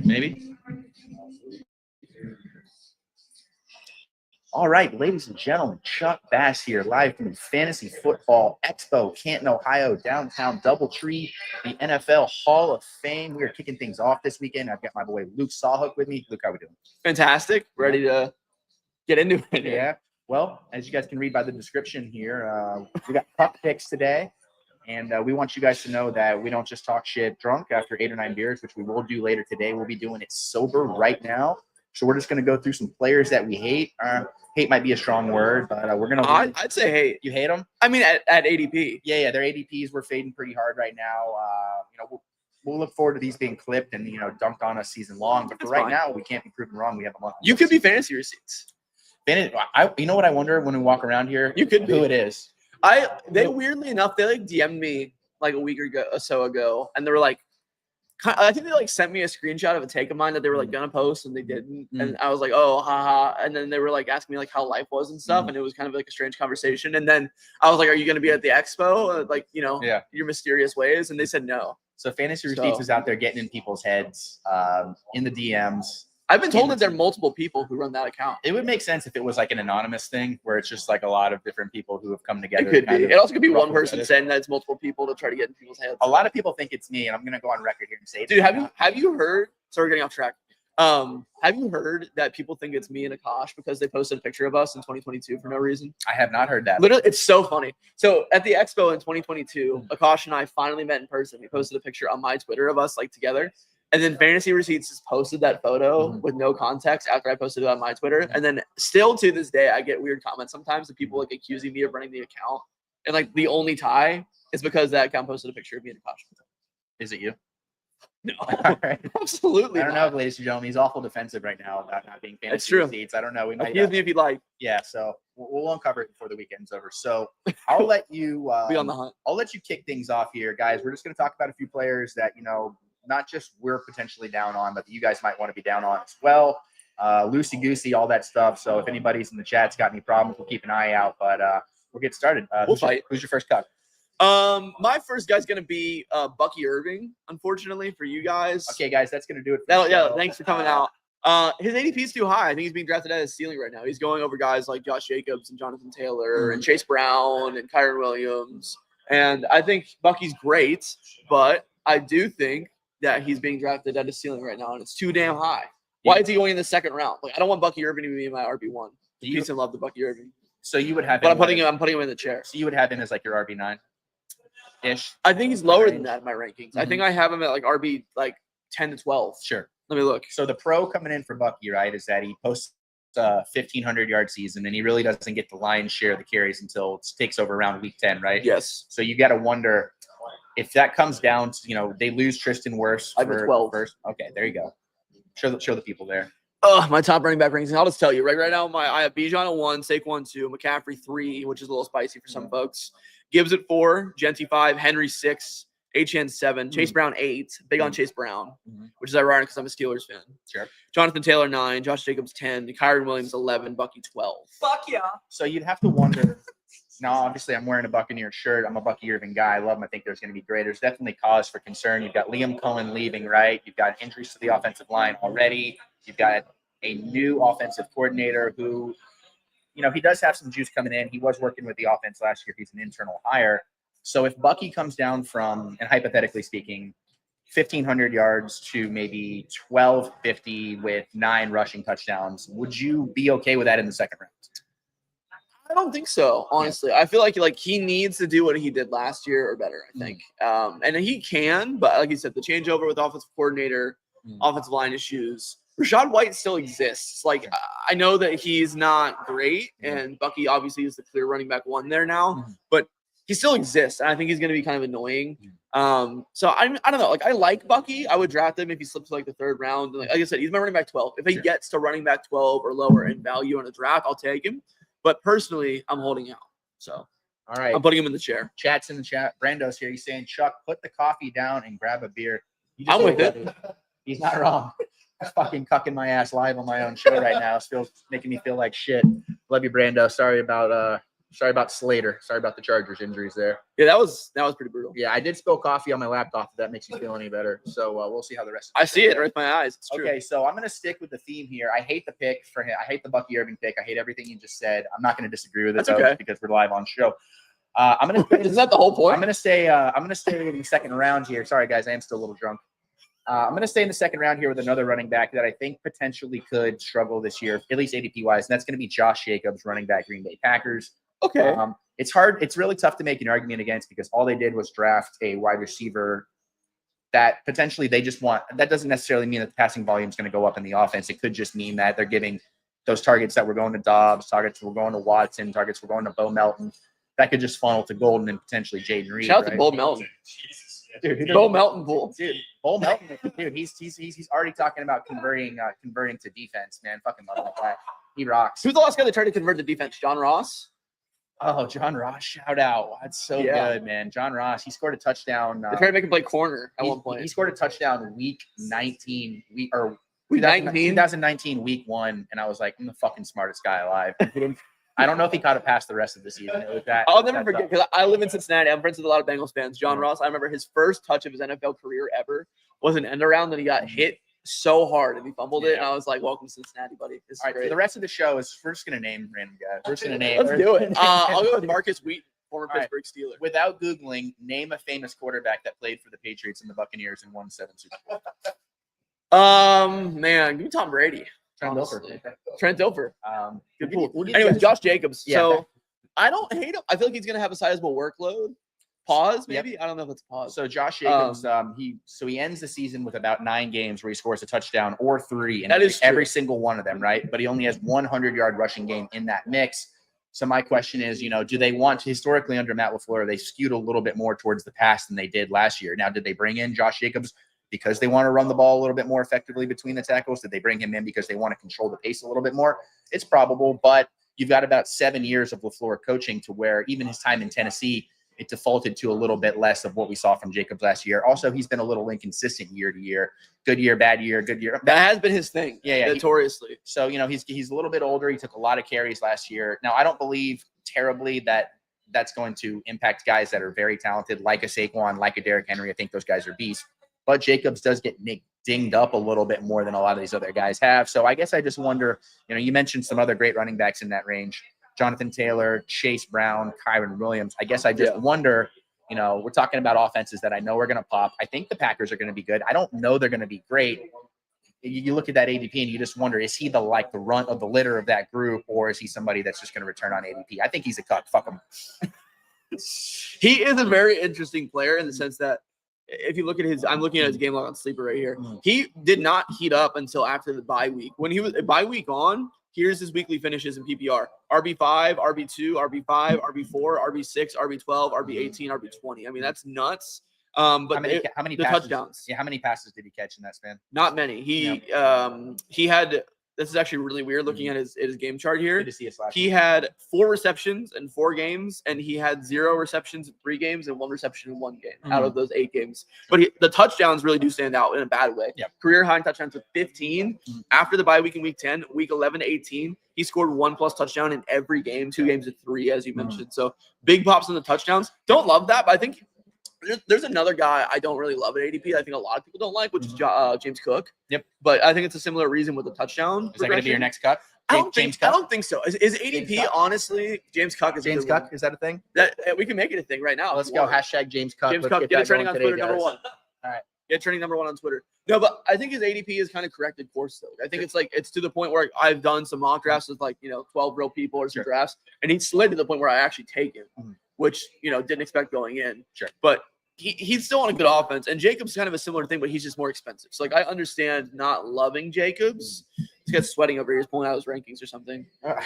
Maybe. All right, ladies and gentlemen, Chuck Bass here, live from the Fantasy Football Expo, Canton, Ohio, downtown Doubletree, the NFL Hall of Fame. We are kicking things off this weekend. I've got my boy Luke Sawhook with me. Luke, how we doing? Fantastic. Ready to get into it. Yeah. Well, as you guys can read by the description here, we got Cuck picks today. And we want you guys to know that we don't just talk shit drunk after 8 or 9 beers, which we will do later today. We'll be doing it sober right now. So we're just going to go through some players that we hate. Hate might be a strong word, but we're going to. I'd say hate. You hate them? I mean, at ADP. Yeah. Their ADPs were fading pretty hard right now. We'll look forward to these being clipped and, dunked on us season long. But for right now, we can't be proven wrong. We have a month. You could be fantasy receipts. You know what I wonder when we walk around here? You could be. Who it is. They weirdly enough, they DM'd me like a week or so ago, and they were like, I think they sent me a screenshot of a take of mine that they were gonna post and they didn't, and I was like, oh, haha, and then they were asking me how life was and stuff, and it was kind of a strange conversation, and then I was like, are you gonna be at the expo, your mysterious ways, and they said no. So Fantasy Receipts is out there getting in people's heads, in the DMs. I've been told that there are multiple people who run that account. It would make sense if it was an anonymous thing where it's just a lot of different people who have come together. It could be. It also could be one person saying that it's multiple people to try to get in people's heads. A lot of people think it's me, and I'm going to go on record here and say, dude, have you heard? Sorry, we're getting off track. Have you heard that people think it's me and Akash because they posted a picture of us in 2022 for no reason? I have not heard that. Literally, it's so funny. So at the Expo in 2022, Akash and I finally met in person. We posted a picture on my Twitter of us together. And then Fantasy Receipts just posted that photo with no context after I posted it on my Twitter. And then still to this day, I get weird comments sometimes of people accusing me of running the account. And the only tie is because that account posted a picture of me and Akash. Is it you? No, right. Absolutely. I don't know, ladies and gentlemen. He's awful defensive right now about not being Fantasy Receipts. I don't know. We might accuse me if you'd like. Yeah, so we'll uncover it before the weekend's over. So I'll let you be on the hunt. I'll let you kick things off here, guys. We're just going to talk about a few players that not just we're potentially down on, but you guys might want to be down on as well. Loosey-goosey, all that stuff. So if anybody's in the chat's got any problems, we'll keep an eye out. But we'll get started. We'll fight. Who's your first Cuck? My first guy's going to be Bucky Irving, unfortunately, for you guys. Okay, guys, that's going to do it. Thanks for coming out. His ADP is too high. I think he's being drafted at his ceiling right now. He's going over guys like Josh Jacobs and Jonathan Taylor and Chase Brown and Kyron Williams. And I think Bucky's great, but I do think that he's being drafted at his ceiling right now, and it's too damn high. Why is he going in the second round? I don't want Bucky Irving to be my RB1. Peace and love to Bucky Irving. So you would have him. But I'm putting him in the chair. So you would have him as your RB9-ish? I think he's lower than that in my rankings. I think I have him at RB 10 to 12. Sure. Let me look. So the pro coming in for Bucky, right, is that he posts a 1,500-yard season, and he really doesn't get the lion's share of the carries until it takes over around week 10, right? Yes. So you got to wonder if that comes down to, they lose Tristan Wirfs for 12 first. Okay, there you go. Show the people there. My top running back rankings. I'll just tell you right now. I have Bijan at 1, Saquon 2, McCaffrey 3, which is a little spicy for some folks. Gibbs at 4, Genty 5, Henry 6, HN 7, Chase Brown 8. Big on Chase Brown, which is ironic because I'm a Steelers fan. Sure. Jonathan Taylor 9, Josh Jacobs 10, Kyron Williams 11, Bucky 12. Fuck yeah. So you'd have to wonder. Now, obviously, I'm wearing a Buccaneer shirt. I'm a Bucky Irving guy. I love him. I think there's going to be great. There's definitely cause for concern. You've got Liam Cohen leaving, right? You've got injuries to the offensive line already. You've got a new offensive coordinator who, he does have some juice coming in. He was working with the offense last year. He's an internal hire. So if Bucky comes down from, and hypothetically speaking, 1,500 yards to maybe 1,250 with 9 rushing touchdowns, would you be okay with that in the second round? I don't think so, honestly. I feel like he needs to do what he did last year or better, I think. And he can, but like you said, the changeover with offensive coordinator, offensive line issues, Rachaad White still exists. I know that he's not great, and Bucky obviously is the clear running back 1 there now, but he still exists, and I think he's going to be kind of annoying. So I don't know. I like Bucky. I would draft him if he slips to the 3rd round. And like I said, he's my running back 12. If he gets to running back 12 or lower in value in a draft, I'll take him. But personally, I'm holding out. So, all right, I'm putting him in the chair. Chat's in the chat. Brando's here. He's saying, Chuck, put the coffee down and grab a beer. I'm with it. He's not wrong. I'm fucking cucking my ass live on my own show right now. It's making me feel like shit. Love you, Brando. Sorry about Sorry about Slater. Sorry about the Chargers injuries there. Yeah, that was pretty brutal. Yeah, I did spill coffee on my laptop. If that makes you feel any better. So we'll see how the rest. I see it right in my eyes. It's true. Okay, so I'm gonna stick with the theme here. I hate the pick for him. I hate the Bucky Irving pick. I hate everything you just said. I'm not gonna disagree with it though, okay. because we're live on show. I'm gonna. Isn't that the whole point? I'm gonna stay in the second round here. Sorry guys, I am still a little drunk. I'm going to stay in the second round here with another running back that I think potentially could struggle this year, at least ADP wise, and that's going to be Josh Jacobs, running back, Green Bay Packers. Okay. It's hard. It's really tough to make an argument against because all they did was draft a wide receiver that potentially they just want. That doesn't necessarily mean that the passing volume is going to go up in the offense. It could just mean that they're giving those targets that were going to Dobbs, targets were going to Watson, targets were going to Bo Melton. That could just funnel to Golden and potentially Jaden Reed. Shout out to Bo Melton. Dude, Bo Melton bull. Dude, Bo Melton, dude, he's already talking about converting to defense, man. Fucking love that. He rocks. Who's the last guy that tried to convert to defense? John Ross? Oh, John Ross, shout out. That's so good, man. John Ross, he scored a touchdown. They tried to make him play corner at one point. He scored a touchdown week 19, week 2019, week 1, and I was like, I'm the fucking smartest guy alive. I don't know if he caught it past the rest of the season. It was that. I'll never forget because I live in Cincinnati. I'm friends with a lot of Bengals fans. John Ross, I remember his first touch of his NFL career ever was an end around that he got hit so hard and he fumbled it. And I was like, welcome to Cincinnati, buddy. This is all right, great. For the rest of the show is we're just going to name random guys. We're just going to name. Let's do it. I'll go with Marcus Wheaton, former Pittsburgh Steeler. Without Googling, name a famous quarterback that played for the Patriots and the Buccaneers and won 7 Super Bowls. Man, give me Tom Brady. Trent Dilfer. Trent Dilfer. Good pool. Anyways, Josh Jacobs. Yeah, so I don't hate him. I feel like he's going to have a sizable workload. Pause, maybe. Yep. I don't know if it's pause. So Josh Jacobs, he ends the season with about 9 games where he scores a touchdown or 3, and that is every single one of them, right? But he only has 100-yard rushing game in that mix. So my question is, do they want to, historically under Matt LaFleur, they skewed a little bit more towards the pass than they did last year. Now, did they bring in Josh Jacobs because they want to run the ball a little bit more effectively between the tackles? Did they bring him in because they want to control the pace a little bit more? It's probable, but you've got about 7 years of LaFleur coaching to where even his time in Tennessee, it defaulted to a little bit less of what we saw from Jacobs last year. Also, he's been a little inconsistent year to year. Good year, bad year, good year. That has been his thing, notoriously. So, he's a little bit older. He took a lot of carries last year. Now, I don't believe terribly that that's going to impact guys that are very talented, like a Saquon, like a Derrick Henry. I think those guys are beasts. But Jacobs does get dinged up a little bit more than a lot of these other guys have. So I guess I just wonder, you mentioned some other great running backs in that range. Jonathan Taylor, Chase Brown, Kyron Williams. I guess I just wonder, we're talking about offenses that I know are going to pop. I think the Packers are going to be good. I don't know they're going to be great. You look at that ADP and you just wonder, is he the runt of the litter of that group, or is he somebody that's just going to return on ADP? I think he's a cuck. Fuck him. He is a very interesting player in the sense that if you look at I'm looking at his game log on Sleeper right here. He did not heat up until after the bye week. When he was bye week on, here's his weekly finishes in PPR: RB5, RB2, RB5, RB4, RB6, RB12, RB18, RB20. I mean, that's nuts. But how many passes, touchdowns? Yeah, how many passes did he catch in that span? Not many. He had. This is actually really weird looking at his game chart here. Good to see us last he had 4 receptions in 4 games, and he had 0 receptions in 3 games and 1 reception in 1 game out of those 8 games. But the touchdowns really do stand out in a bad way. Yep. Career high in touchdowns with 15. After the bye week in week 10, week 11 to 18, he scored 1+ touchdown in every game, 2 games of 3, as you mentioned. So big pops on the touchdowns. Don't love that, but I think there's another guy I don't really love at ADP. I think a lot of people don't like, which is James Cook. Yep. But I think it's a similar reason with the touchdown. Is that going to be your next cut? I don't think so. Is ADP honestly James Cook? James Cook, is that a thing? That we can make it a thing right now. Let's go. Hashtag James Cook. James Cook. Get it trending on Twitter. Guys. Number 1. All right. Get trending number 1 on Twitter. No, but I think his ADP is kind of corrected course though. I think it's to the point where I've done some mock drafts with 12 real people or some drafts, and he slid to the point where I actually take him, which didn't expect going in. Sure. But he's still on a good offense, and Jacobs kind of a similar thing, but he's just more expensive. So I understand not loving Jacobs. He's got sweating over here. He's pulling out his rankings or something.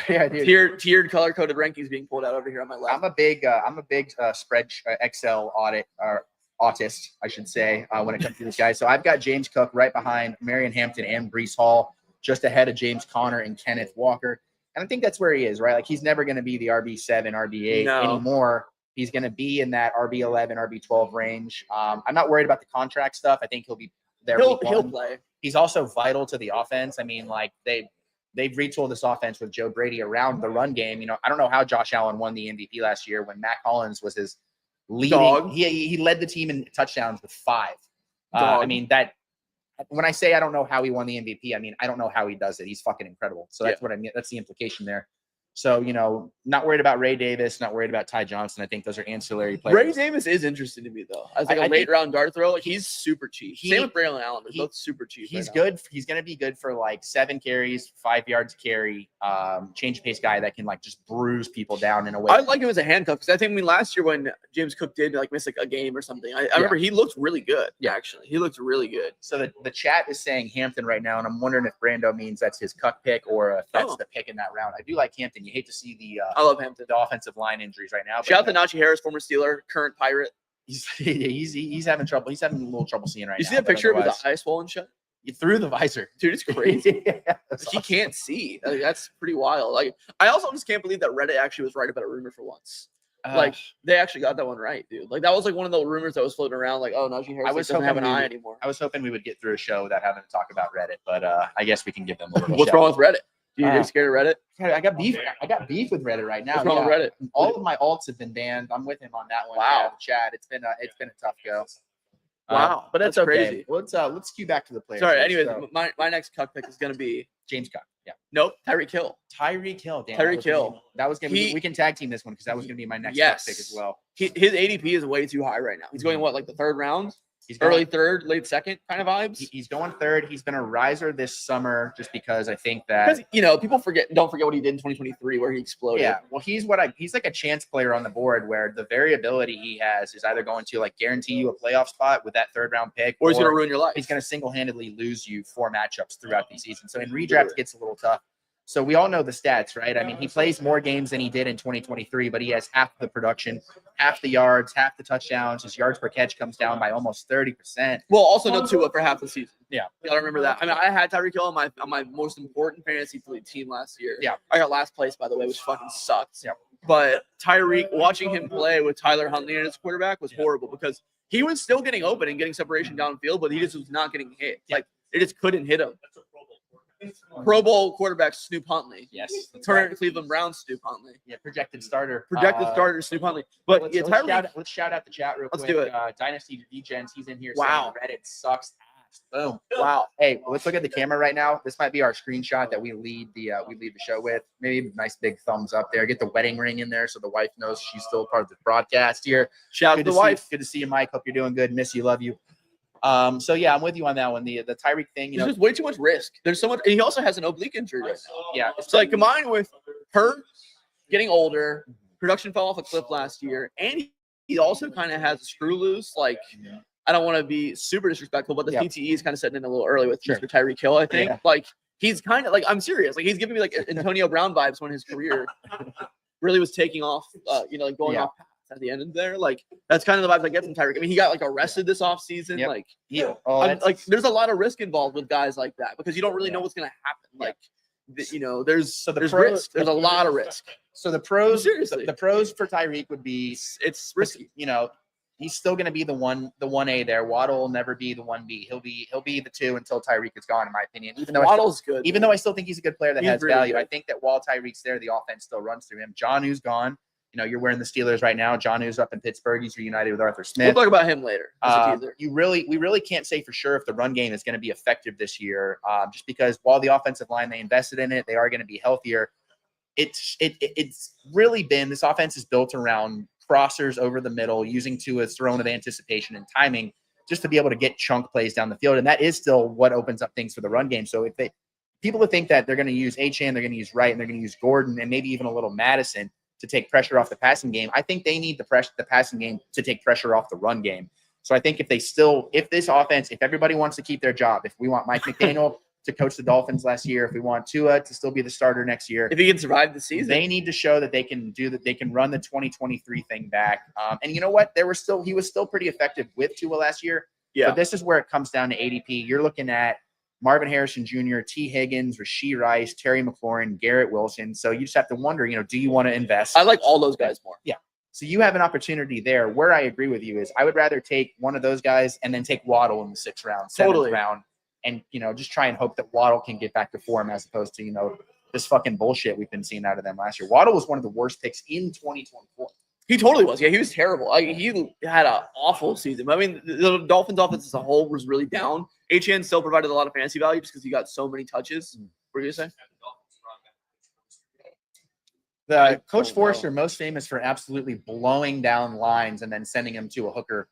Yeah, dude. Tiered color coded rankings being pulled out over here on my left. I'm a big spread Excel audit or autist, I should say, when it comes to this guy. So I've got James Cook right behind Marion Hampton and Breece Hall, just ahead of James Conner and Kenneth Walker. And I think that's where he is, right? He's never going to be the RB7, RB8 anymore. He's going to be in that RB11, RB12 range. I'm not worried about the contract stuff. I think he'll be there. He'll play. He's also vital to the offense. I mean, they've retooled this offense with Joe Brady around the run game. I don't know how Josh Allen won the MVP last year when Matt Collins was his leading. Dog. He led the team in touchdowns with 5. Dog. I mean, that when I say I don't know how he won the MVP, I mean I don't know how he does it. He's fucking incredible. So that's what I mean. That's the implication there. So, not worried about Ray Davis, not worried about Ty Johnson. I think those are ancillary players. Ray Davis is interesting to me, though. As like a late round dart throw, like he's super cheap. Same with Braylon Allen. They're both super cheap. He's good. He's going to be good for like 7 carries, 5 yards carry, change of pace guy that can like just bruise people down in a way. I like him as a handcuff because I think last year when James Cook did like miss like a game or something, I remember he looked really good. Yeah, actually, he looked really good. So the chat is saying Hampton right now, and I'm wondering if Brando means that's his Cuck pick or if that's the pick in that round. I do like Hampton. You hate to see the I love Hampton. The offensive line injuries right now. Shout out to Najee Harris, former Steeler, current Pirate. He's having trouble. He's having a little trouble seeing right now. You see that picture with the eye swollen shut? Through the visor, dude. It's crazy. He can't see. Like, that's pretty wild. Like, I also just can't believe that Reddit actually was right about a rumor for once. Like, they actually got that one right, dude. Like, that was like one of the rumors that was floating around. Like, oh, Najee Harris doesn't have an eye anymore. I was hoping we would get through a show without having to talk about Reddit, but I guess we can give them a little. What's wrong with Reddit? You're scared of Reddit? I got beef. I got beef with Reddit right now. What's wrong with Reddit? All of my alts have been banned. I'm with him on that one. Wow, Chad. It's been a tough go. Wow, but that's okay. Crazy. Let's cue back to the players. Sorry. Anyways, my next Cuck pick is gonna be James Cuck. Yeah. Nope. Tyreek Hill. Tyreek Hill. Damn, Tyreek Hill. That was gonna be. We can tag team this one because that was gonna be my next Cuck pick as well. His ADP is way too high right now. He's going like the 3rd round. He's early 3rd, late 2nd kind of vibes. He's going 3rd. He's been a riser this summer just because I think that people don't forget what he did in 2023 where he exploded. Yeah, well, he's like a chance player on the board where the variability he has is either going to like guarantee you a playoff spot with that 3rd round pick, or he's going to ruin your life. He's going to single-handedly lose you 4 matchups throughout the season. So in redraft, it gets a little tough. So we all know the stats, right? I mean, he plays more games than he did in 2023, but he has half the production, half the yards, half the touchdowns. His yards per catch comes down by almost 30%. Well, also no Tua for half the season. Yeah, you gotta remember that. I mean, I had Tyreek Hill on my most important fantasy team last year. Yeah, I got last place, by the way, which fucking sucks. Yeah, but Tyreek, watching him play with Tyler Huntley as quarterback was horrible because he was still getting open and getting separation downfield, but he just was not getting hit. Like, it just couldn't hit him. Pro Bowl quarterback Snoop Huntley. Yes. Current Cleveland Browns Snoop Huntley. Yeah, projected starter. Starter Snoop Huntley. But let's shout out the chat real quick. Let's do it. Dynasty Degens, he's in here. Wow. Saying Reddit sucks ass. Boom. Wow. Hey, let's look at the camera right now. This might be our screenshot that we lead the show with. Maybe a nice big thumbs up there. Get the wedding ring in there so the wife knows she's still part of the broadcast here. Shout out to the wife. Good to see you, Mike. Hope you're doing good. Miss you. Love you. So yeah, I'm with you on that one. The Tyreek thing, there's just way too much risk. There's so much, and he also has an oblique injury right now. Yeah, it's like combined with her getting older, production fell off a cliff last year, and he also kind of has a screw loose. Like, I don't want to be super disrespectful, but the CTE is kind of setting in a little early with Mr. Tyreek Hill. I think like he's kind of like, I'm serious. Like, he's giving me like Antonio Brown vibes when his career really was taking off. Like going off at the end of there. Like, that's kind of the vibes I get from Tyreek. I mean, he got like arrested this offseason. Like, like there's a lot of risk involved with guys like that because you don't really know what's going to happen. Like, there's risk. There's a lot of risk. So the pros, seriously, the pros for Tyreek would be it's risky. He's still going to be the 1A there. Waddle will never be the 1B. He'll be the 2 until Tyreek is gone, in my opinion. Even though Waddle's good. Even though I still think he's a good player that has really value, I think that while Tyreek's there, the offense still runs through him. Jonnu's gone. You're wearing the Steelers right now. Jonnu's up in Pittsburgh. He's reunited with Arthur Smith. We'll talk about him later. We really can't say for sure if the run game is going to be effective this year, just because while the offensive line, they invested in it, they are going to be healthier. It's really been, this offense is built around crossers over the middle, using Tua's throne of anticipation and timing just to be able to get chunk plays down the field. And that is still what opens up things for the run game. So if people that think that they're going to use Achane, they're going to use Wright, and they're going to use Gordon, and maybe even a little Madison to take pressure off the passing game, I think they need the passing game to take pressure off the run game. So I think if this offense, if everybody wants to keep their job, if we want Mike McDaniel to coach the Dolphins last year, if we want Tua to still be the starter next year, if he can survive the season, they need to show that they can do that. They can run the 2023 thing back. And you know what? He was still pretty effective with Tua last year. Yeah. But this is where it comes down to ADP. You're looking at Marvin Harrison Jr., T. Higgins, Rashee Rice, Terry McLaurin, Garrett Wilson. So you just have to wonder, do you want to invest? I like all those guys more. Yeah. So you have an opportunity there. Where I agree with you is I would rather take one of those guys and then take Waddle in the 6th round, 7th round. and just try and hope that Waddle can get back to form as opposed to this fucking bullshit we've been seeing out of them last year. Waddle was one of the worst picks in 2024. He totally was. Yeah, he was terrible. He had an awful season. I mean, the Dolphins offense as a whole was really down. HN still provided a lot of fantasy value just because he got so many touches. What were you going to say? Coach Forrester, most famous for absolutely blowing down lines and then sending him to a hooker.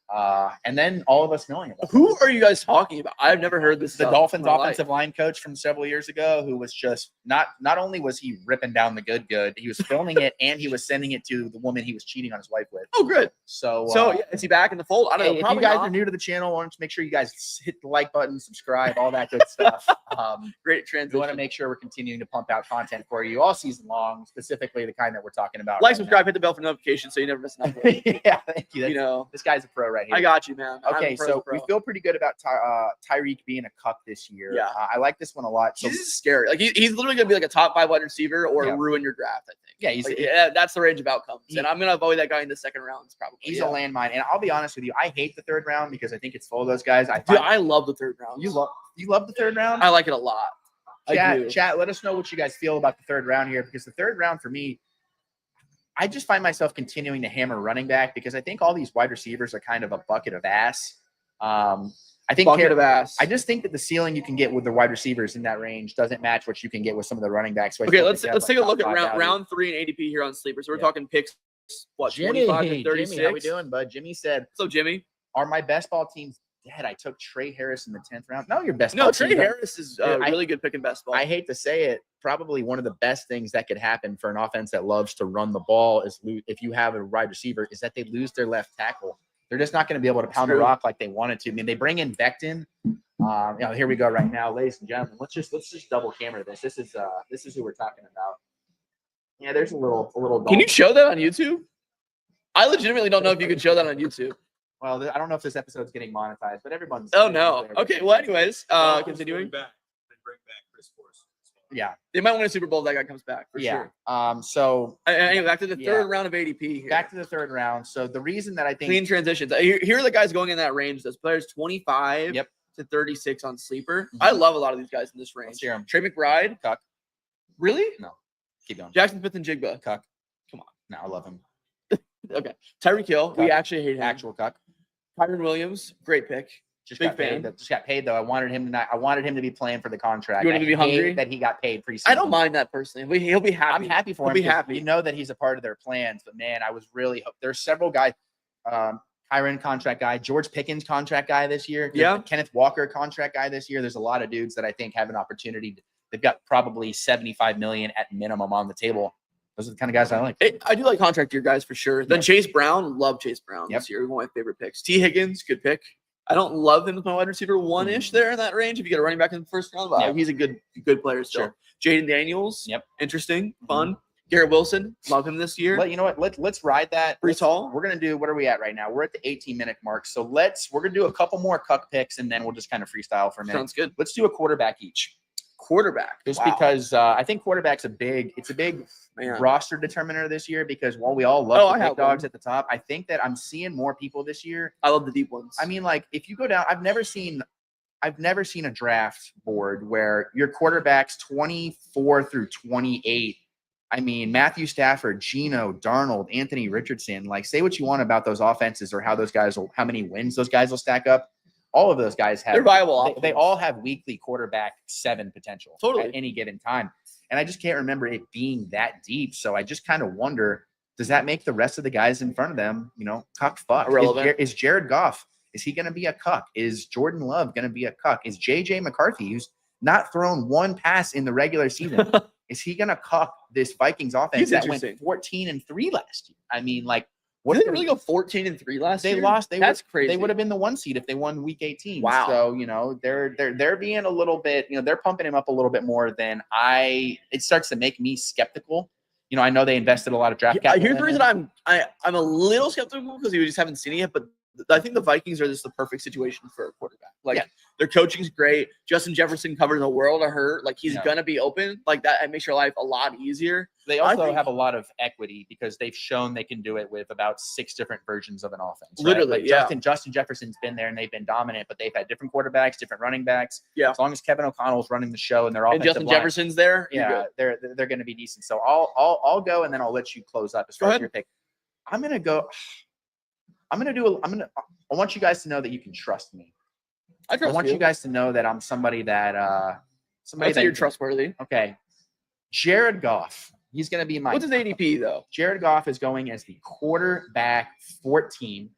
And then all of us knowing about Who are you guys talking about? I've never heard this. The Dolphins offensive line coach from several years ago, who was just not only was he ripping down the good, he was filming it and he was sending it to the woman he was cheating on his wife with. Oh, good. So yeah, is he back in the fold? I don't know. If you guys are new to the channel, why don't you make sure you guys hit the like button, subscribe, all that good stuff. Great transition. We want to make sure we're continuing to pump out content for you all season long, specifically the kind that we're talking about. Like, subscribe, hit the bell for notifications so you never miss an upload. Yeah, thank you. This guy's a pro right here. I got you, man. Okay, so we feel pretty good about Tyreek being a cuck this year. Yeah. I like this one a lot. So this is scary. Like he's literally going to be like a top 5 wide receiver or ruin your draft, I think. Yeah, that's the range of outcomes. And I'm going to avoid that guy in the second round. Probably. He's a landmine. And I'll be honest with you, I hate the third round because I think it's full of those guys. I love the third round. You love the third round? I like it a lot. Chat, let us know what you guys feel about the third round here, because the third round for me, I just find myself continuing to hammer running back because I think all these wide receivers are kind of a bucket of ass. I just think that the ceiling you can get with the wide receivers in that range doesn't match what you can get with some of the running backs. So okay, let's take a look at round 3 and ADP here on Sleeper. So we're talking picks. What, Jimmy, 25 to 36? Jimmy, how we doing, bud? Jimmy said, "So Jimmy, are my best ball teams dead? I took Trey Harris in the 10th round." No, your best. No, Trey Harris is a really good pick in best ball. I hate to say it, probably one of the best things that could happen for an offense that loves to run the ball is if you have a wide receiver, is that they lose their left tackle. They're just not going to be able to pound the rock like they wanted to. I mean, they bring in Becton. Here we go right now, ladies and gentlemen. Let's just double camera this. This is who we're talking about. Yeah, there's a little. Can you show that on YouTube? I legitimately don't know if you can show that on YouTube. Well, I don't know if this episode's getting monetized, but everyone's. Oh no. Okay. Well, anyways, continuing. They bring back Chris Forrest. Yeah, they might win a Super Bowl if that guy comes back for sure. So anyway, back to the third round of ADP here. Back to the third round. So the reason that I think clean transitions. Here are the guys going in that range. Those players 25 to 36 on Sleeper. Mm-hmm. I love a lot of these guys in this range. Trey McBride, Cuck. Really? No. Keep going. Jackson Smith and Jigba. Cuck. Come on. No, I love him. Okay. Tyreek Hill. Cuck. We actually hate him. Actual Cuck. Kyron Williams. Great pick. Just got paid though. I wanted him to be playing for the contract. You want him to be hungry? That he got paid preseason. I don't mind that personally. He'll be happy. I'm happy for him. He'll be happy. You know that he's a part of their plans. But man, I was really there's several guys. Kyron contract guy, George Pickens contract guy this year. Yeah. Kenneth Walker contract guy this year. There's a lot of dudes that I think have an opportunity. They've got probably $75 million at minimum on the table. Those are the kind of guys I like. I do like contract year guys for sure. Then Chase Brown, love Chase Brown this year. One of my favorite picks. T. Higgins, good pick. I don't love him as my wide receiver one-ish there in that range. If you get a running back in the first round, but he's a good player still. Sure. Jaden Daniels, interesting, fun. Garrett Wilson, love him this year. You know what? Let's ride that. Pretty tall. We're gonna do. What are we at right now? We're at the 18-minute mark. So we're gonna do a couple more Cuck picks, and then we'll just kind of freestyle for a minute. Sounds good. Let's do a quarterback each. Quarterback, just because I think quarterback's a big roster determiner this year. Because while we all love the big dogs at the top, I think that I'm seeing more people this year. I love the deep ones. I mean, like if you go down, I've never seen a draft board where your quarterbacks 24 through 28. I mean, Matthew Stafford, Geno, Darnold, Anthony Richardson. Like, say what you want about those offenses or how many wins those guys will stack up. All of those guys have. They're viable. They all have weekly quarterback 7 potential at any given time. And I just can't remember it being that deep. So I just kind of wonder, does that make the rest of the guys in front of them, cuck fuck? Irrelevant. Is Jared Goff, is he going to be a cuck? Is Jordan Love going to be a cuck? Is J.J. McCarthy, who's not thrown one pass in the regular season, is he going to cuck this Vikings offense that went 14-3 last year? I mean, like, did they really go 14-3 last year? They lost. That's crazy. They would have been the 1 seed if they won week 18. Wow. So, they're being a little bit, they're pumping him up a little bit more than it starts to make me skeptical. I know they invested a lot of draft capital. Here's the reason I'm a little skeptical because we just haven't seen it yet, but I think the Vikings are just the perfect situation for a quarterback. Like Yeah. their coaching's great. Justin Jefferson covers a world of hurt. Like he's Yeah. gonna be open. Like that, it makes your life a lot easier. They I also think- have a lot of equity because they've shown they can do it with about 6 different versions of an offense. Right? Literally, like yeah. Justin Jefferson's been there and they've been dominant, but they've had different quarterbacks, different running backs. Yeah. As long as Kevin O'Connell's running the show and their And offensive Justin line, Jefferson's there. you're yeah, good. they're going to be decent. So I'll go and then I'll let you close up as Go far as ahead. your pick. I'm gonna go. I want you guys to know that you can trust me. I trust I want you guys to know that I'm somebody that I'd say you're trustworthy. Okay, Jared Goff. He's going to be my. What's his ADP though? Jared Goff is going as the quarterback 14.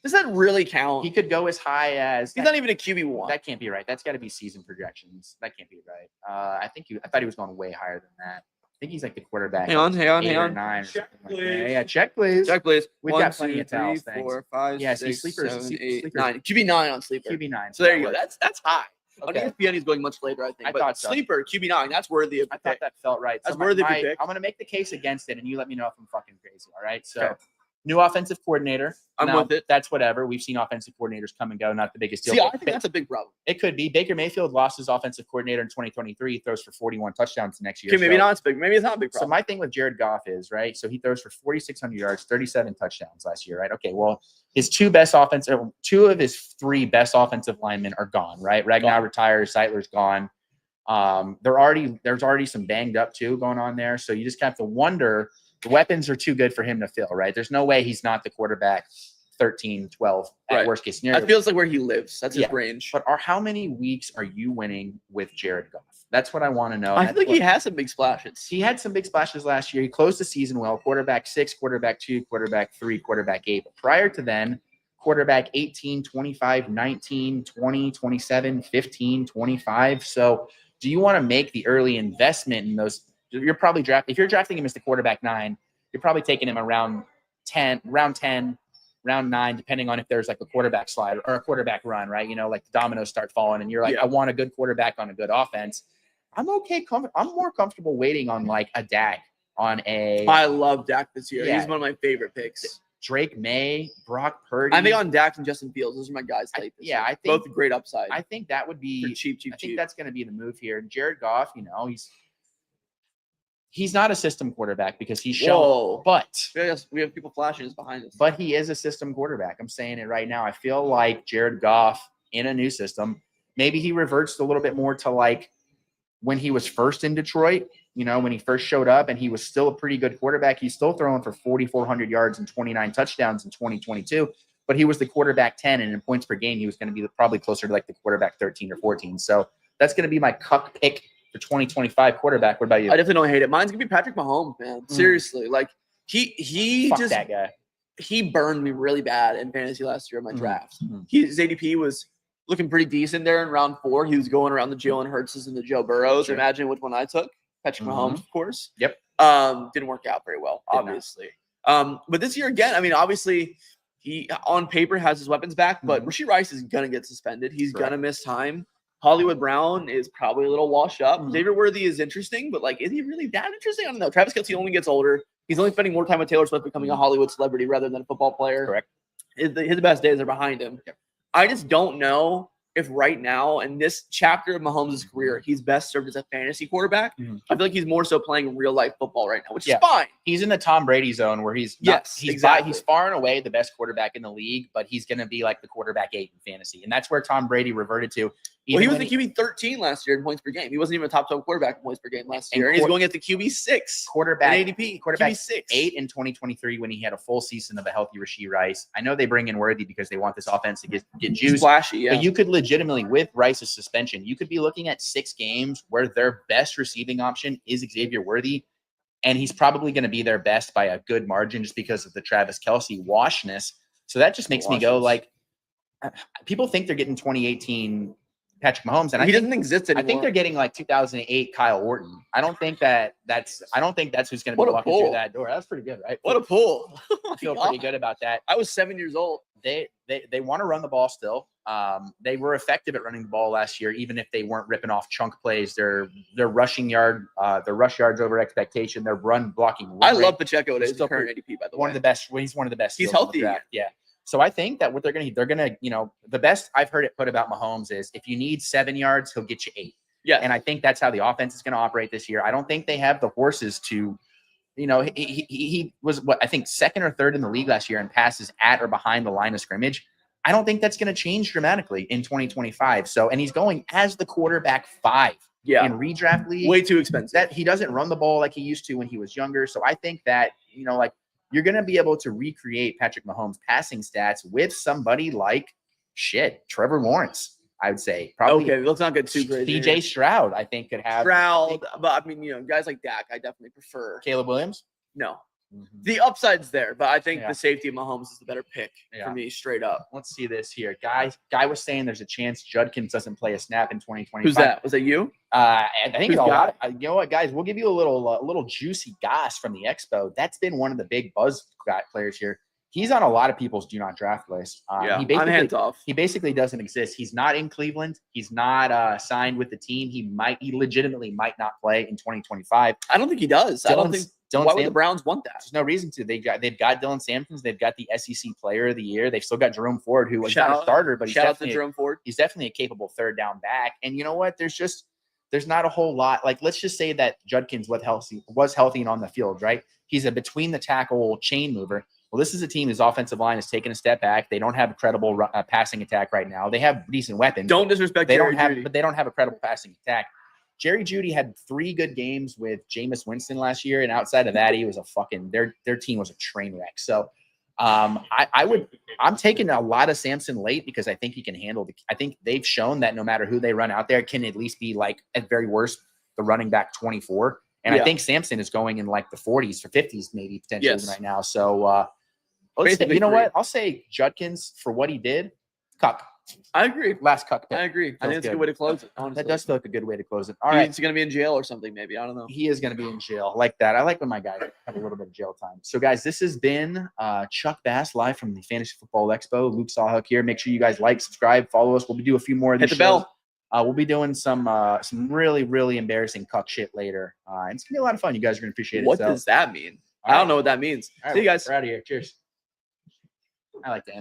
Does that really count? He could go as high as. He's not even a QB1. That can't be right. That's got to be season projections. That can't be right. I thought he was going way higher than that. I think he's like the quarterback. Hang on. 8 or 9 or Check, something like please. that. Yeah, check please. Check, please. We've 1, got plenty 2, of towels, 3, thanks. 4, 5, Yeah, see, 6, sleepers- 7, sleep- 8, sleepers- 9. QB9 on sleeper. QB9. So there you go. That works. That's high. Okay. On ESPN, he's going much later, I think. I but thought so. sleeper QB9, that's worthy of I the thought pick. that felt right. That's worthy of your pick. I'm going to make the case against it, and you let me know if I'm fucking crazy. All right. So, Okay. new offensive coordinator. I'm Now, with it. That's whatever. We've seen offensive coordinators come and go. Not the biggest deal. See, I but think that's a big problem. it could be. Baker Mayfield lost his offensive coordinator in 2023. He throws for 41 touchdowns next year. Okay, maybe So- not. It's big. Maybe it's not a big So problem. my thing with Jared Goff is, right, so he throws for 4,600 yards, 37 touchdowns last year, right? Okay, well, his two of his 3 best offensive linemen are gone, right? Ragnar retires, Seidler's gone. There's already some banged up too going on there. So you just have to wonder, the weapons are too good for him to fill, right? There's no way he's not the quarterback 13, 12 at Right. worst case scenario. That feels like where he lives. That's his Yeah. range. But how many weeks are you winning with Jared Goff? That's what I want to know. I That's feel like what- he has some big splashes. He had some big splashes last year. He closed the season well. Quarterback 6, quarterback 2, quarterback 3, quarterback 8. But prior to then, quarterback 18, 25, 19, 20, 27, 15, 25. So do you want to make the early investment in those? You're probably if you're drafting him as the quarterback 9, you're probably taking him around 10, round 9, depending on if there's like a quarterback slide or a quarterback run, right? You know, like the dominoes start falling and you're like, Yeah. I want a good quarterback on a good offense. I'm okay. I'm more comfortable waiting on like a Dak, on a I love Dak this year. Yeah. He's one of my favorite picks. Drake May, Brock Purdy. I think on Dak and Justin Fields. Those are my guys late this year. I think Both great upside. I think that would They're be cheap. I think that's going to be the move here. And Jared Goff, you know, he's not a system quarterback because he's shown, Whoa. but We have people flashing us behind us. but he is a system quarterback. I'm saying it right now. I feel like Jared Goff in a new system, maybe he reverts a little bit more to like when he was first in Detroit, you know, when he first showed up and he was still a pretty good quarterback. He's still throwing for 4,400 yards and 29 touchdowns in 2022, but he was the quarterback 10, and in points per game, he was going to be probably closer to like the quarterback 13 or 14. So that's going to be my Cuck pick for 2025 quarterback. What about you? I definitely don't hate it. Mine's gonna be Patrick Mahomes, man. Seriously, like he Fuck just that guy. he burned me really bad in fantasy last year in my Mhm. draft. Mhm. His ADP was looking pretty decent there in round 4. He was going around the Jalen Hurtses and the Joe Burrows. Sure. Imagine which one I took. Patrick Mhm. Mahomes, of course. Yep. Didn't work out very well, Did not. obviously. But this year again, I mean, obviously he on paper has his weapons back, but Mhm. Rashee Rice is gonna get suspended. He's Correct. gonna miss time. Hollywood Brown is probably a little washed up. Mhm. Xavier Worthy is interesting, but like, is he really that interesting? I don't know. Travis Kelce only gets older. He's only spending more time with Taylor Swift becoming a Hollywood celebrity rather than a football player. Correct. His best days are behind him. Yep. I just don't know if right now in this chapter of Mahomes' career, he's best served as a fantasy quarterback. Mhm. I feel like he's more so playing real life football right now, which Yeah. is fine. He's in the Tom Brady zone where he's Yes, exactly. he's far and away the best quarterback in the league, but he's going to be like the quarterback 8 in fantasy, and that's where Tom Brady reverted to. Well, he was when the QB 13 last year in points per game. He wasn't even a top 12 quarterback in points per game last And year, and he's quar- going at the QB 6 in quarterback ADP. quarterback QB 6. 8 in 2023 when he had a full season of a healthy Rashee Rice. I know they bring in Worthy because they want this offense to get juice. Splashy, yeah. But you could legitimately, with Rice's suspension, you could be looking at 6 games where their best receiving option is Xavier Worthy, and he's probably going to be their best by a good margin just because of the Travis Kelce washness. So that just makes me go Washness. like, people think they're getting 2018 Patrick Mahomes, and he doesn't exist I anymore. think they're getting like 2008 Kyle Orton. I don't think that's who's going to What be a walking pull. through that door. That's pretty good, right? What a pull. I feel pretty good about that. I was 7 years old. They want to run the ball still. They were effective at running the ball last year, even if they weren't ripping off chunk plays. Their rush yards over expectation. Their run blocking. I rate, love Pacheco at his Still current ADP, by the way. one of the best. He's one of the best. He's steals in the healthy draft. Yeah. So I think that what they're gonna the best I've heard it put about Mahomes is if you need 7 yards, he'll get you 8. Yeah. And I think that's how the offense is going to operate this year. I don't think they have the horses to, he was what I think second or third in the league last year in passes at or behind the line of scrimmage. I don't think that's going to change dramatically in 2025. So, and he's going as the quarterback 5 in redraft league. Way too expensive. That he doesn't run the ball like he used to when he was younger. So I think that, you're going to be able to recreate Patrick Mahomes' passing stats with somebody like Trevor Lawrence. I would say probably. Okay, let's not get too crazy. CJ Stroud, I think, could have Stroud, but I mean, guys like Dak, I definitely prefer. Caleb Williams. No, the upside's there, but I think Yeah. the safety of Mahomes is the better pick for me, straight up. Let's see this here, guys. Guy was saying there's a chance Judkins doesn't play a snap in 2025. Who's that? Was that you? I think Who's a got lot. You know what, guys? We'll give you a little juicy goss from the Expo. That's been one of the big buzz players here. He's on a lot of people's do not draft list. I'm hands off. He basically doesn't exist. He's not in Cleveland. He's not signed with the team. He legitimately might not play in 2025. I don't think he does. I don't think. Why would the Browns want that? There's no reason to. They've got Dylan Sampson. They've got the SEC Player of the Year. They've still got Jerome Ford, who was not a starter, but shout out to Jerome Ford. He's definitely a capable third down back. And you know what? There's not a whole lot. Like, let's just say that Judkins was healthy and on the field, right? He's a between the tackle chain mover. Well, this is a team whose offensive line has taken a step back. They don't have a credible passing attack right now. They have decent weapons. Don't disrespect Jerry Jeudy. But they don't have a credible passing attack. Jerry Jeudy had 3 good games with Jameis Winston last year, and outside of that, he was their team was a train wreck. So, I'm taking a lot of Sampson late because I think he can handle I think they've shown that no matter who they run out there, can at least be like at very worst the running back 24. And I think Sampson is going in like the 40s or 50s, maybe potentially right now. So, you know what? I'll say Judkins for what he did. Cuck. I agree. Last Cuck pick. I agree. I think it's a good way to close it. Honestly. That does feel like a good way to close it. All right. He's going to be in jail or something, maybe. I don't know. He is going to be in jail. I like that. I like when my guys have a little bit of jail time. So, guys, this has been Chuck Bass live from the Fantasy Football Expo. Luke Sawhook here. Make sure you guys like, subscribe, follow us. We'll do a few more of these. Hit the bell. We'll be doing some really, really embarrassing Cuck shit later. And it's going to be a lot of fun. You guys are going to appreciate it. What does that mean? I don't know what that means. See you guys. We're out of here. Cheers. I like that.